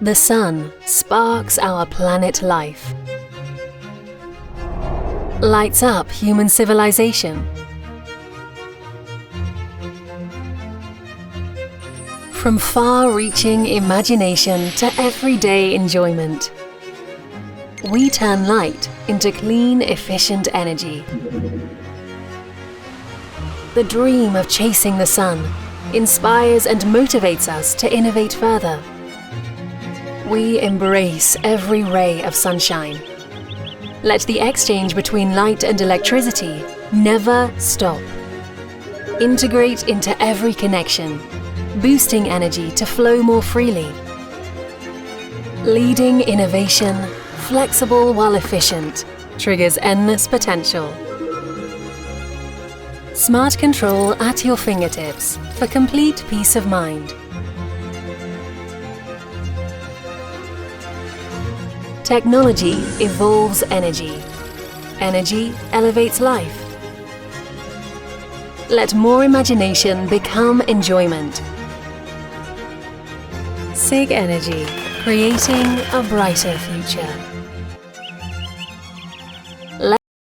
The sun sparks our planet life, lights up human civilization. From far-reaching imagination to everyday enjoyment, we turn light into clean, efficient energy. The dream of chasing the sun inspires and motivates us to innovate further. We embrace every ray of sunshine. Let the exchange between light and electricity never stop. Integrate into every connection, boosting energy to flow more freely. Leading innovation, flexible while efficient, triggers endless potential. Smart control at your fingertips for complete peace of mind. Technology evolves energy. Energy elevates life. Let more imagination become enjoyment. Sigenergy, creating a brighter future.